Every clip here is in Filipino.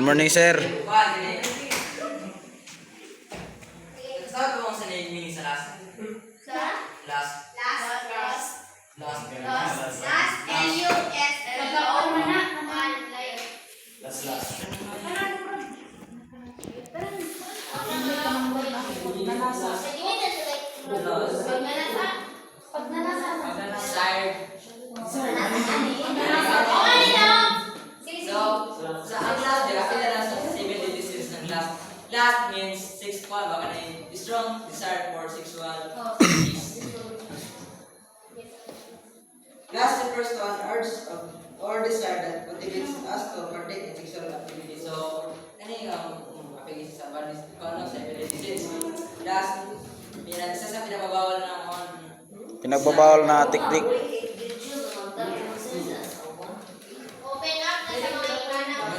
morning, sir. Saan ko ang sanay mini sa last? Last. Last means sexual, baka na yung strong desire for sexual peace. Last refers to an urge of or desire that motivates us to partake in sexual activity. So, ano yung apigis sa banis ko ano sa epilepsy? Last, isa sa pinababawal na Pinagbabawal na teknik. Open up na sa mga iwanan.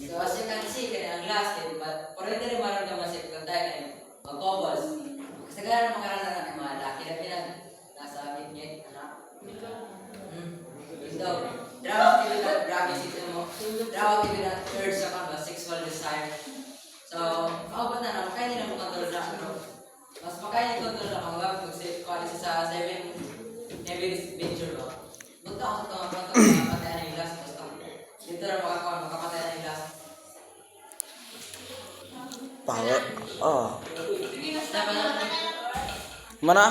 So, as you can see, kaya ang last but pwede rin maramdaman sa ikot tayo na mag-cobbles. Kasagaran makaranasan ng mga laki na nasa midnight, anak. Ito, draw activity, grabe sito mo. Draw activity, third sa kanba, sexual desire. So, kaupat na naman, kaya nila mo control na, mas makaya control na kung bakit kung sa 7 heavy venture mo. Bunta ako sa itong makapatay na yung glass, basta dito na makapatay na yung glass. Power. Oh. Dapat Mana?